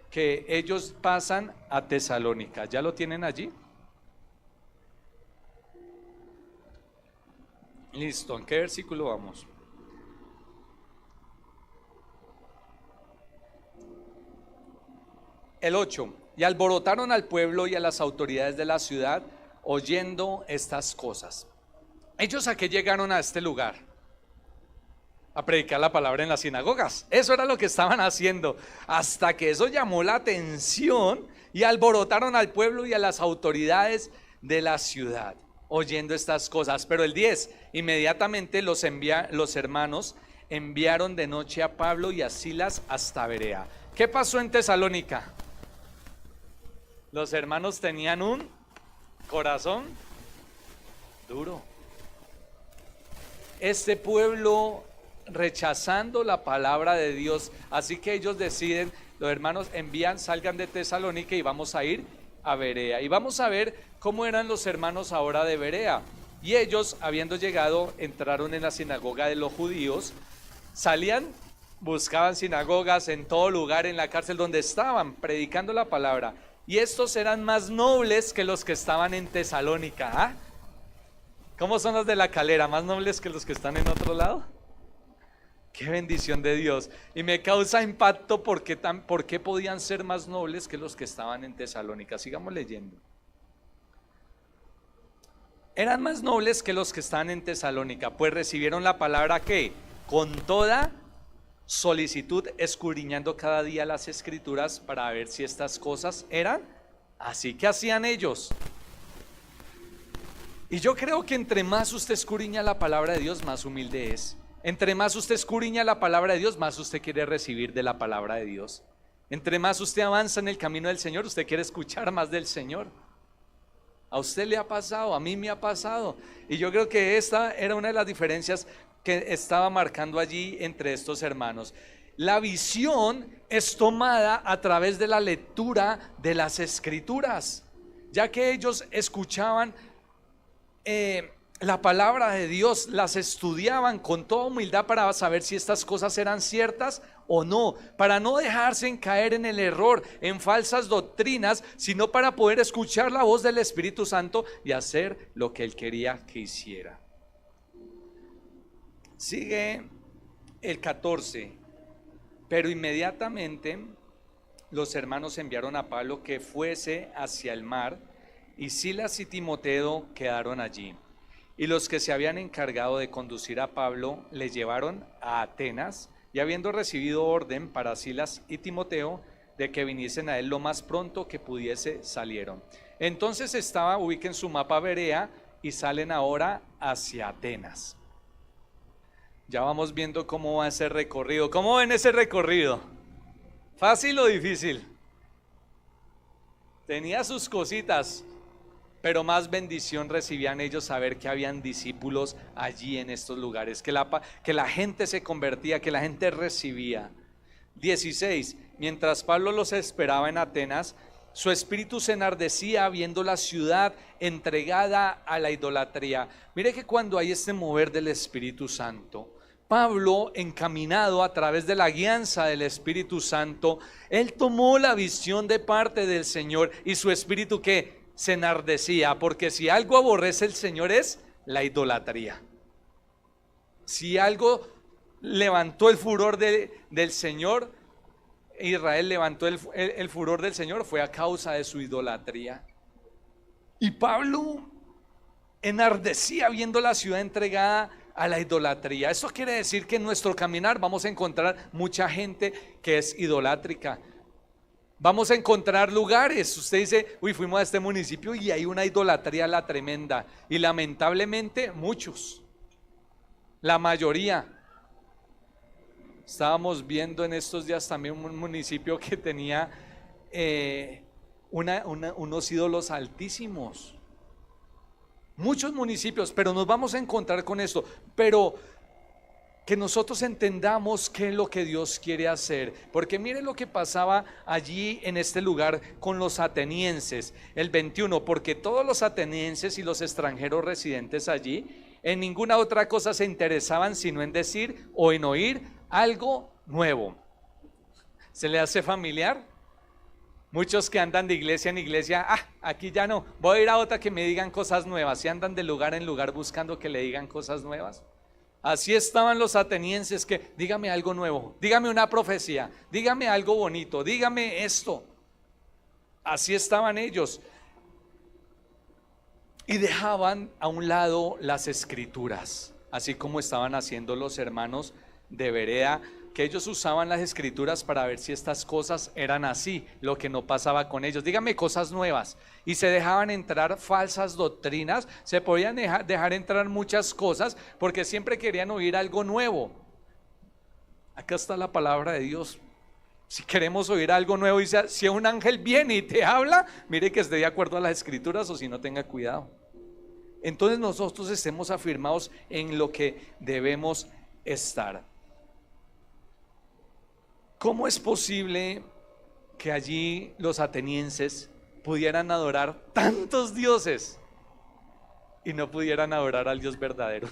que ellos pasan a Tesalónica. ¿Ya lo tienen allí? Listo, ¿en qué versículo vamos? El 8. Y alborotaron al pueblo y a las autoridades de la ciudad oyendo estas cosas. ¿Ellos a qué llegaron a este lugar? A predicar la palabra en las sinagogas. Eso era lo que estaban haciendo, hasta que eso llamó la atención y alborotaron al pueblo y a las autoridades de la ciudad oyendo estas cosas. Pero el 10, inmediatamente los hermanos enviaron de noche a Pablo y a Silas hasta Berea. ¿Qué pasó en Tesalónica? Los hermanos tenían un corazón duro. Este pueblo rechazando la palabra de Dios, así que ellos deciden, los hermanos envían, salgan de Tesalónica y vamos a ir a Berea. Y vamos a ver cómo eran los hermanos ahora de Berea. Y ellos, habiendo llegado, entraron en la sinagoga de los judíos, salían, buscaban sinagogas en todo lugar, en la cárcel donde estaban, predicando la palabra. Y estos eran más nobles que los que estaban en Tesalónica. ¿Ah? ¿Cómo son los de la Calera? ¿Más nobles que los que están en otro lado? Qué bendición de Dios. Y me causa impacto por qué podían ser más nobles que los que estaban en Tesalónica. Sigamos leyendo. Eran más nobles que los que estaban en Tesalónica, pues recibieron la palabra que con toda solicitud, escudriñando cada día las escrituras para ver si estas cosas eran así. Que hacían ellos. Y yo creo que entre más usted escudriña la palabra de Dios, más humilde es. Entre más usted escudriña la palabra de Dios, más usted quiere recibir de la palabra de Dios. Entre más usted avanza en el camino del Señor, usted quiere escuchar más del Señor. A usted le ha pasado, a mí me ha pasado. Y yo creo que esta era una de las diferencias que estaba marcando allí entre estos hermanos. La visión es tomada a través de la lectura de las escrituras, ya que ellos escuchaban la palabra de Dios, las estudiaban con toda humildad para saber si estas cosas eran ciertas o no, para no dejarse en caer en el error, en falsas doctrinas, sino para poder escuchar la voz del Espíritu Santo y hacer lo que Él quería que hiciera. Sigue el 14. Pero inmediatamente los hermanos enviaron a Pablo que fuese hacia el mar, y Silas y Timoteo quedaron allí. Y los que se habían encargado de conducir a Pablo le llevaron a Atenas, y habiendo recibido orden para Silas y Timoteo de que viniesen a él lo más pronto que pudiese, salieron. Entonces ubiquen su mapa Berea, y salen ahora hacia Atenas. Ya vamos viendo cómo va ese recorrido. ¿Cómo ven ese recorrido? ¿Fácil o difícil? Tenía sus cositas, pero más bendición recibían ellos saber que habían discípulos allí en estos lugares, que la gente se convertía, que la gente recibía. 16. Mientras Pablo los esperaba en Atenas, su espíritu se enardecía viendo la ciudad entregada a la idolatría. Mire que cuando hay este mover del Espíritu Santo, Pablo, encaminado a través de la guianza del Espíritu Santo, él tomó la visión de parte del Señor, y su espíritu que se enardecía, porque si algo aborrece el Señor es la idolatría. Si algo levantó el furor del Señor, Israel levantó el furor del Señor, fue a causa de su idolatría. Y Pablo enardecía viendo la ciudad entregada a la idolatría. Eso quiere decir que en nuestro caminar vamos a encontrar mucha gente que es idolátrica. Vamos a encontrar lugares, usted dice, uy, fuimos a este municipio y hay una idolatría la tremenda. Y lamentablemente muchos, la mayoría. Estábamos viendo en estos días también un municipio que tenía unos ídolos altísimos. Muchos municipios, pero nos vamos a encontrar con esto. Pero que nosotros entendamos qué es lo que Dios quiere hacer, porque mire lo que pasaba allí en este lugar con los atenienses. El 21, porque todos los atenienses y los extranjeros residentes allí en ninguna otra cosa se interesaban sino en decir o en oír algo nuevo. ¿Se le hace familiar? Muchos que andan de iglesia en iglesia, aquí ya no, voy a ir a otra que me digan cosas nuevas. Y andan de lugar en lugar buscando que le digan cosas nuevas. Así estaban los atenienses, que dígame algo nuevo, dígame una profecía, dígame algo bonito, dígame esto. Así estaban ellos. Y dejaban a un lado las escrituras, así como estaban haciendo los hermanos de Berea, que ellos usaban las escrituras para ver si estas cosas eran así, lo que no pasaba con ellos. Dígame cosas nuevas. Y se dejaban entrar falsas doctrinas, se podían dejar entrar muchas cosas, porque siempre querían oír algo nuevo. Acá está la palabra de Dios. Si queremos oír algo nuevo, dice, si un ángel viene y te habla, mire que esté de acuerdo a las escrituras, o si no, tenga cuidado. Entonces nosotros estemos afirmados en lo que debemos estar. ¿Cómo es posible que allí los atenienses pudieran adorar tantos dioses y no pudieran adorar al Dios verdadero?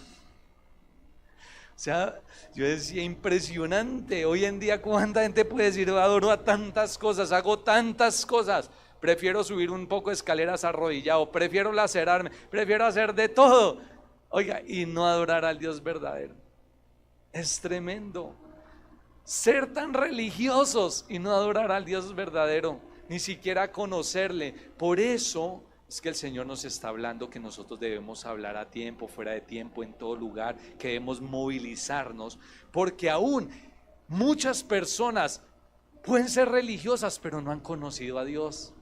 O sea, yo decía, impresionante. Hoy en día, ¿cuánta gente puede decir, adoro a tantas cosas, hago tantas cosas? Prefiero subir un poco de escaleras arrodillado, prefiero lacerarme, prefiero hacer de todo. Oiga, y no adorar al Dios verdadero. Es tremendo. Ser tan religiosos y no adorar al Dios verdadero, ni siquiera conocerle. Por eso es que el Señor nos está hablando que nosotros debemos hablar a tiempo, fuera de tiempo, en todo lugar, que debemos movilizarnos, porque aún muchas personas pueden ser religiosas, pero no han conocido a Dios.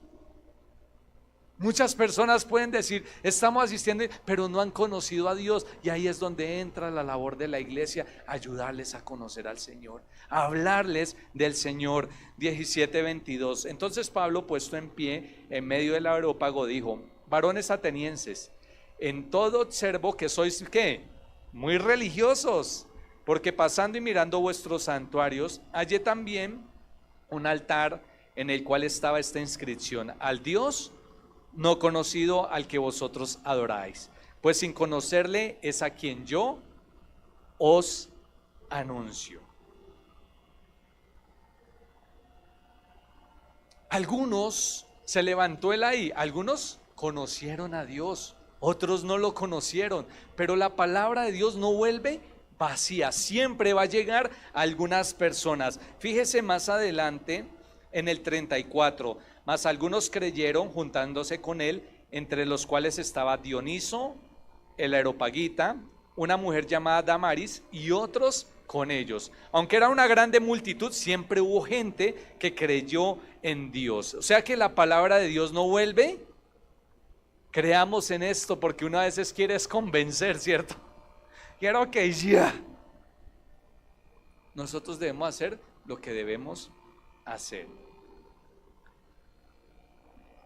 Muchas personas pueden decir, estamos asistiendo, pero no han conocido a Dios. Y ahí es donde entra la labor de la iglesia, ayudarles a conocer al Señor, a hablarles del Señor. 17:22. Entonces Pablo, puesto en pie en medio del areópago, dijo: varones atenienses, en todo observo que sois, ¿qué? Muy religiosos, porque pasando y mirando vuestros santuarios, hallé también un altar en el cual estaba esta inscripción: al Dios no conocido al que vosotros adoráis, pues sin conocerle es a quien yo os anuncio. Algunos se levantó él ahí, algunos conocieron a Dios, otros no lo conocieron, pero la palabra de Dios no vuelve vacía, siempre va a llegar a algunas personas. Fíjese más adelante en el 34, mas algunos creyeron juntándose con él, entre los cuales estaba Dioniso, el areopagita, una mujer llamada Damaris y otros con ellos. Aunque era una grande multitud, siempre hubo gente que creyó en Dios. O sea que la palabra de Dios no vuelve. Creamos en esto, porque una vez quiere es convencer, ¿cierto? Quiero que ya. Nosotros debemos hacer lo que debemos hacer.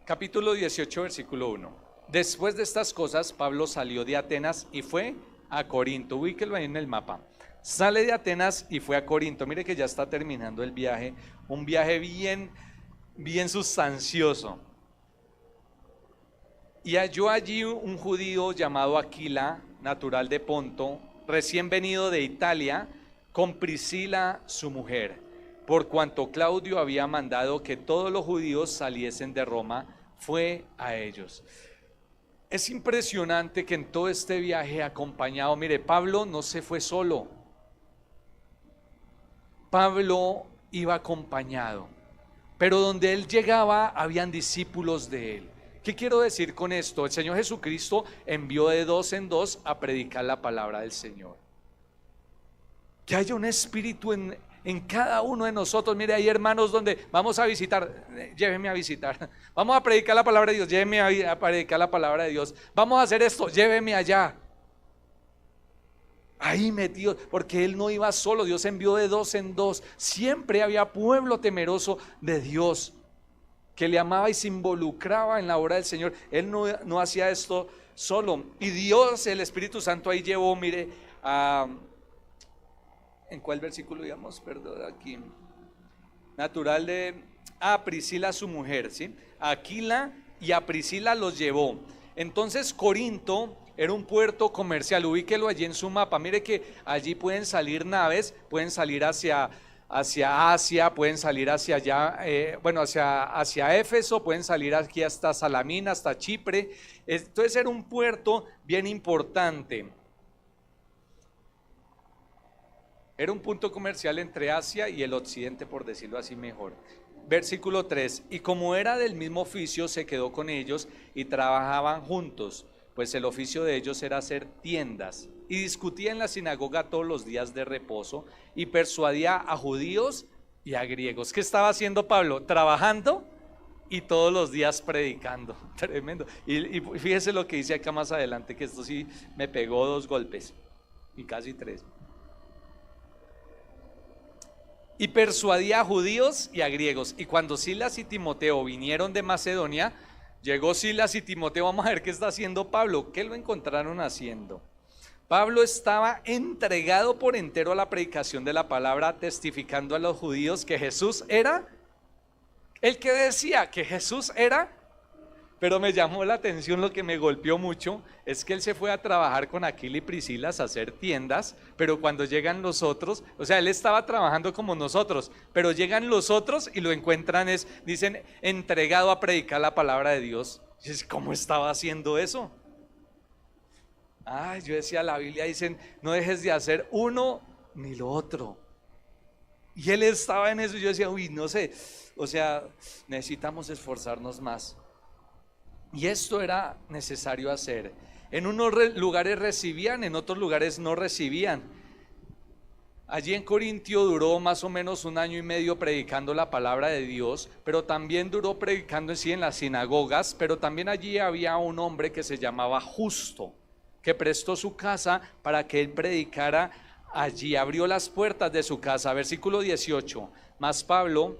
Capítulo 18, versículo 1. Después de estas cosas, Pablo salió de Atenas y fue a Corinto. Ubíquelo ahí en el mapa. Sale de Atenas y fue a Corinto. Mire que ya está terminando el viaje. Un viaje bien sustancioso. Y halló allí un judío llamado Aquila, natural de Ponto, recién venido de Italia, con Priscila su mujer, por cuanto Claudio había mandado que todos los judíos saliesen de Roma, fue a ellos. Es impresionante que en todo este viaje acompañado, mire, Pablo no se fue solo, Pablo iba acompañado, pero donde él llegaba habían discípulos de él. ¿Qué quiero decir con esto? El Señor Jesucristo envió de dos en dos a predicar la palabra del Señor. Que haya un espíritu en cada uno de nosotros. Mire, hay hermanos donde vamos a visitar, llévenme a visitar. Vamos a predicar la palabra de Dios, llévenme a predicar la palabra de Dios. Vamos a hacer esto, llévenme allá. Ahí metido, porque él no iba solo, Dios envió de dos en dos. Siempre había pueblo temeroso de Dios, que le amaba y se involucraba en la obra del Señor. Él no hacía esto solo. Y Dios, el Espíritu Santo, ahí llevó, mire, ¿en cuál versículo digamos? Perdón, aquí. Natural de Priscila su mujer, ¿sí? Aquila y a Priscila los llevó. Entonces Corinto era un puerto comercial, ubíquelo allí en su mapa. Mire que allí pueden salir naves, pueden salir hacia Asia, pueden salir hacia allá, hacia Éfeso, pueden salir aquí hasta Salamina, hasta Chipre. Entonces era un puerto bien importante. Era un punto comercial entre Asia y el occidente, por decirlo así mejor. Versículo 3, y como era del mismo oficio, se quedó con ellos y trabajaban juntos, pues el oficio de ellos era hacer tiendas, y discutía en la sinagoga todos los días de reposo, y persuadía a judíos y a griegos. ¿Qué estaba haciendo Pablo? Trabajando y todos los días predicando. Tremendo. Y fíjese lo que dice acá más adelante, que esto sí me pegó 2 golpes, y casi 3. y persuadía a judíos y a griegos. Y cuando Silas y Timoteo vinieron de Macedonia, llegó Silas y Timoteo. Vamos a ver qué está haciendo Pablo. ¿Qué lo encontraron haciendo? Pablo estaba entregado por entero a la predicación de la palabra, testificando a los judíos que Jesús era el que decía que Jesús era. Pero me llamó la atención, lo que me golpeó mucho es que él se fue a trabajar con Aquila y Priscila a hacer tiendas, pero cuando llegan los otros, o sea, él estaba trabajando como nosotros, pero llegan los otros y lo encuentran, dicen, entregado a predicar la palabra de Dios. ¿Cómo estaba haciendo eso? Yo decía, la Biblia dicen, no dejes de hacer uno ni lo otro. Y él estaba en eso y yo decía, no sé, o sea, necesitamos esforzarnos más. Y esto era necesario hacer. En unos lugares recibían, en otros lugares no recibían. Allí en Corintio duró más o menos 1 año y medio predicando la palabra de Dios, pero también duró predicando en las sinagogas, pero también allí había un hombre que se llamaba Justo, que prestó su casa para que él predicara allí, abrió las puertas de su casa. Versículo 18, más Pablo...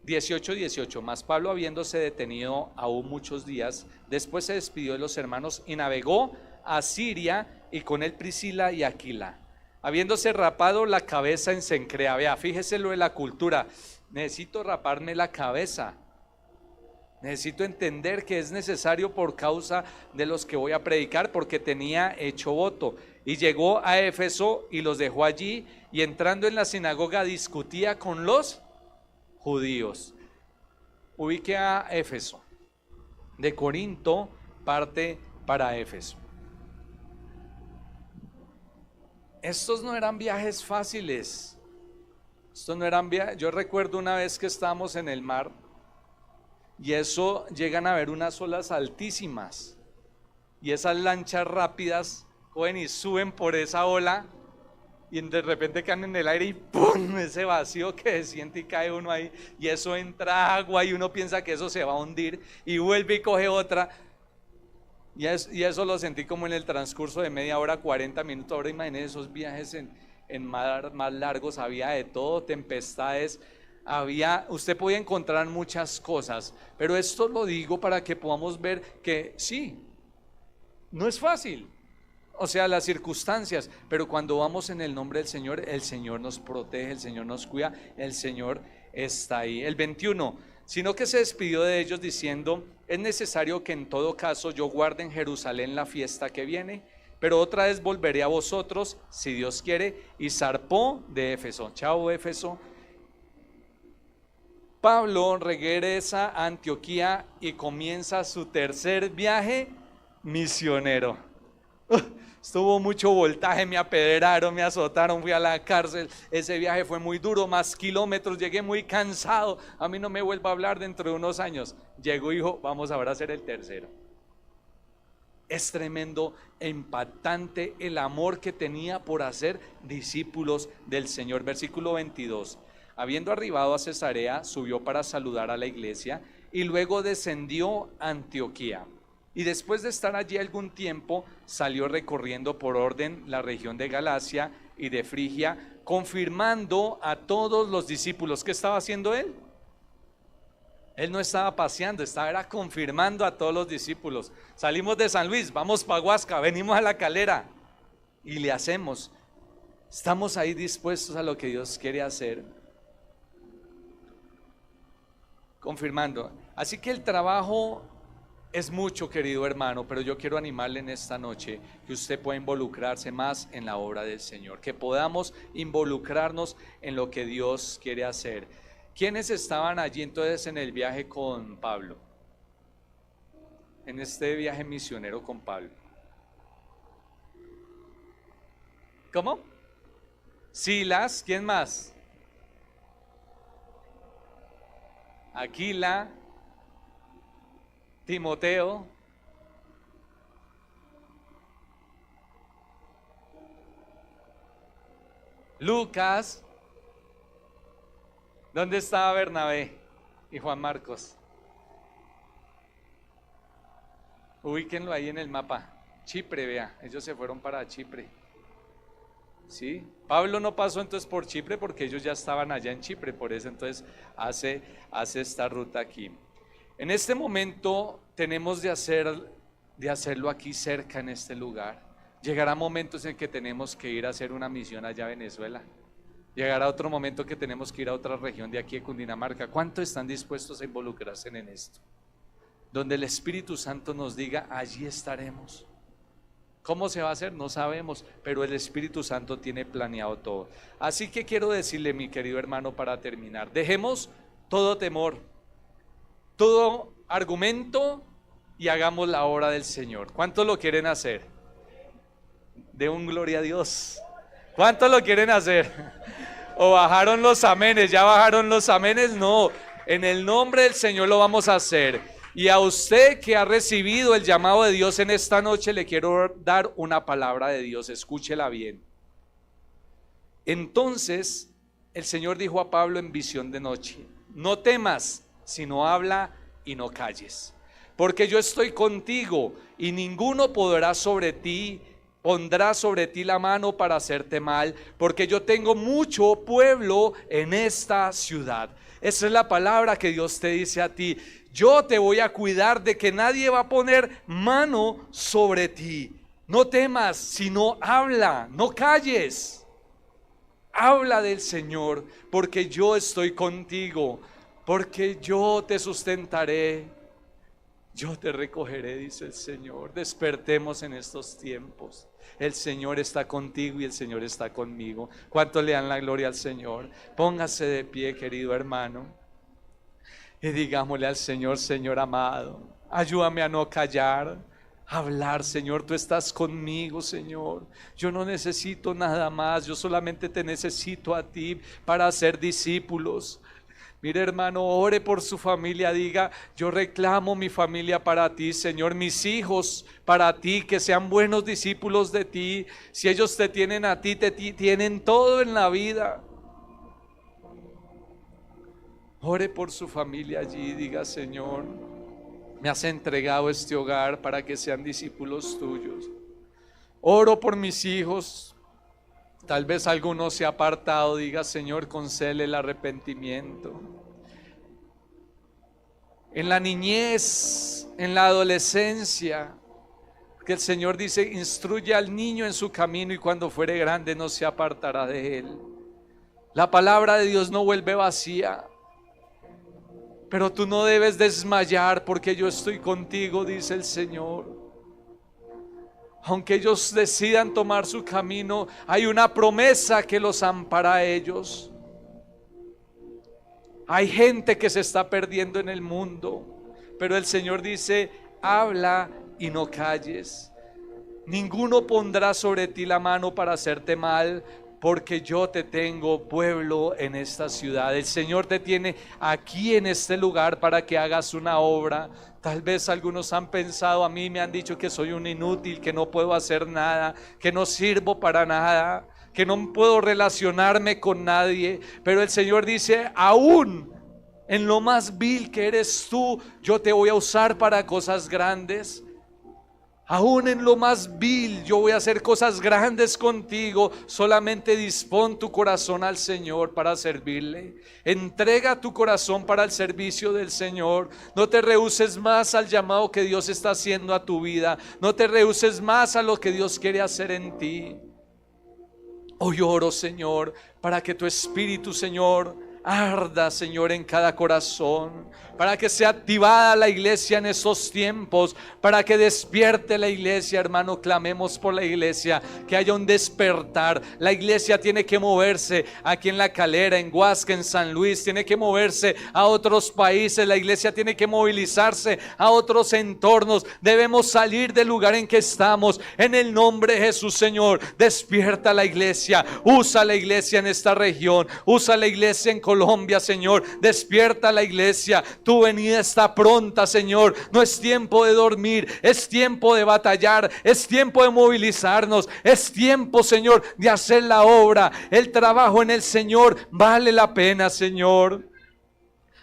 18, más Pablo, habiéndose detenido aún muchos días, después se despidió de los hermanos y navegó a Siria, y con él Priscila y Aquila, habiéndose rapado la cabeza en Cencrea. Vea, fíjese lo de la cultura. Necesito raparme la cabeza, necesito entender que es necesario por causa de los que voy a predicar, porque tenía hecho voto. Y llegó a Éfeso y los dejó allí, y entrando en la sinagoga discutía con los judíos. Ubique a Éfeso. De Corinto parte para Éfeso. Estos no eran viajes fáciles. Estos no eran viajes. Yo recuerdo una vez que estábamos en el mar, y eso llegan a ver unas olas altísimas, y esas lanchas rápidas cogen y suben por esa ola, y de repente caen en el aire y ¡pum! Ese vacío que se siente y cae uno ahí, y eso entra agua y uno piensa que eso se va a hundir y vuelve y coge otra, y eso lo sentí como en el transcurso de media hora, 40 minutos. Ahora imagínense esos viajes en mar más largos, había de todo, tempestades, usted podía encontrar muchas cosas, pero esto lo digo para que podamos ver que sí, no es fácil. O sea, las circunstancias, pero cuando vamos en el nombre del Señor, el Señor nos protege, el Señor nos cuida, el Señor está ahí. El 21, sino que se despidió de ellos diciendo, es necesario que en todo caso yo guarde en Jerusalén la fiesta que viene, pero otra vez volveré a vosotros, si Dios quiere, y zarpó de Éfeso. Chao, Éfeso. Pablo regresa a Antioquía y comienza su tercer viaje misionero. Estuvo mucho voltaje, me apedrearon, me azotaron, fui a la cárcel. Ese viaje fue muy duro, más kilómetros, llegué muy cansado. A mí no me vuelva a hablar dentro de unos años. Llegó y dijo, vamos ahora a hacer el tercero. Es tremendo e impactante el amor que tenía por hacer discípulos del Señor. Versículo 22, habiendo arribado a Cesarea, subió para saludar a la iglesia y luego descendió a Antioquía. Y después de estar allí algún tiempo, salió recorriendo por orden la región de Galacia y de Frigia, confirmando a todos los discípulos. ¿Qué estaba haciendo él? Él no estaba paseando, era confirmando a todos los discípulos. Salimos de San Luis, vamos para Huasca, venimos a La Calera y le hacemos. Estamos ahí dispuestos a lo que Dios quiere hacer. Confirmando. Así que el trabajo es mucho, querido hermano, pero yo quiero animarle en esta noche que usted pueda involucrarse más en la obra del Señor, que podamos involucrarnos en lo que Dios quiere hacer. ¿Quiénes estaban allí entonces en el viaje con Pablo? En este viaje misionero con Pablo. ¿Cómo? Silas, ¿quién más? Aquila, Timoteo, Lucas. ¿Dónde estaba Bernabé y Juan Marcos? Ubíquenlo ahí en el mapa. Chipre, vea, ellos se fueron para Chipre. ¿sí? Pablo no pasó entonces por Chipre porque ellos ya estaban allá en Chipre, por eso entonces hace esta ruta aquí. En este momento tenemos de hacerlo aquí cerca en este lugar. Llegará momentos en que tenemos que ir a hacer una misión allá a Venezuela. Llegará otro momento que tenemos que ir a otra región de aquí de Cundinamarca. ¿Cuántos están dispuestos a involucrarse en esto? Donde el Espíritu Santo nos diga, allí estaremos. ¿Cómo se va a hacer? No sabemos, pero el Espíritu Santo tiene planeado todo. Así que quiero decirle, mi querido hermano, para terminar, dejemos todo temor, todo argumento y hagamos la obra del Señor. ¿Cuántos lo quieren hacer? De un gloria a Dios. ¿Cuántos lo quieren hacer? ¿O bajaron los amenes? ¿Ya bajaron los amenes? No, en el nombre del Señor lo vamos a hacer. Y a usted que ha recibido el llamado de Dios en esta noche, le quiero dar una palabra de Dios, escúchela bien. Entonces el Señor dijo a Pablo en visión de noche: no temas, sino habla y no calles, porque yo estoy contigo y ninguno pondrá sobre ti la mano para hacerte mal, porque yo tengo mucho pueblo en esta ciudad. Esa es la palabra que Dios te dice a ti. Yo te voy a cuidar de que nadie va a poner mano sobre ti. No temas, sino habla, no calles. Habla del Señor, porque yo estoy contigo, porque yo te sustentaré, yo te recogeré, dice el Señor. Despertemos en estos tiempos. El Señor está contigo y el Señor está conmigo. ¿Cuánto le dan la gloria al Señor? Póngase de pie, querido hermano, y digámosle al Señor: Señor amado, ayúdame a no callar, a hablar. Señor, tú estás conmigo, Señor. Yo no necesito nada más, yo solamente te necesito a ti para hacer discípulos. Mire, hermano, ore por su familia, diga: yo reclamo mi familia para ti, Señor, mis hijos para ti, que sean buenos discípulos de ti. Si ellos te tienen a ti, tienen todo en la vida. Ore por su familia allí, diga: Señor, me has entregado este hogar para que sean discípulos tuyos. Oro por mis hijos. Tal vez alguno se ha apartado, diga: Señor, concédele el arrepentimiento. En la niñez, en la adolescencia, que el Señor dice: instruye al niño en su camino y cuando fuere grande no se apartará de él. La palabra de Dios no vuelve vacía. Pero tú no debes desmayar, porque yo estoy contigo, dice el Señor. Aunque ellos decidan tomar su camino, hay una promesa que los ampara a ellos. Hay gente que se está perdiendo en el mundo, pero el Señor dice: habla y no calles. Ninguno pondrá sobre ti la mano para hacerte mal, porque yo te tengo pueblo en esta ciudad. El Señor te tiene aquí en este lugar para que hagas una obra. Tal vez algunos han pensado, a mí me han dicho que soy un inútil, que no puedo hacer nada, que no sirvo para nada, que no puedo relacionarme con nadie. Pero el Señor dice: aún en lo más vil que eres tú, yo te voy a usar para cosas grandes. Aún en lo más vil yo voy a hacer cosas grandes contigo. Solamente dispón tu corazón al Señor para servirle. Entrega tu corazón para el servicio del Señor. No te rehúses más al llamado que Dios está haciendo a tu vida. No te rehúses más a lo que Dios quiere hacer en ti. Hoy oro, Señor, para que tu Espíritu, Señor, arda, Señor, en cada corazón, para que sea activada la iglesia en esos tiempos, para que despierte la iglesia. Hermano, clamemos por la iglesia, que haya un despertar. La iglesia tiene que moverse aquí en La Calera, en Huasca, en San Luis, tiene que moverse a otros países. La iglesia tiene que movilizarse a otros entornos. Debemos salir del lugar en que estamos. En el nombre de Jesús, Señor, despierta la iglesia. Usa la iglesia en esta región, usa la iglesia en Colombia, Señor. Despierta la iglesia. Tu venida está pronta, Señor. No es tiempo de dormir, es tiempo de batallar, es tiempo de movilizarnos, es tiempo, Señor, de hacer la obra. El trabajo en el Señor vale la pena, Señor.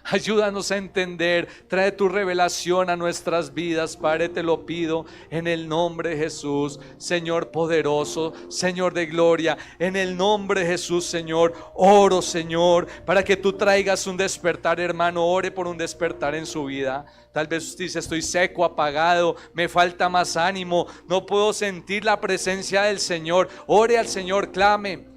Ayúdanos a entender, trae tu revelación a nuestras vidas, Padre, te lo pido en el nombre de Jesús, Señor poderoso, Señor de gloria, en el nombre de Jesús, Señor, oro, Señor, para que tú traigas un despertar, hermano, ore por un despertar en su vida. Tal vez usted dice, estoy seco, apagado, me falta más ánimo, no puedo sentir la presencia del Señor. Ore al Señor, clame.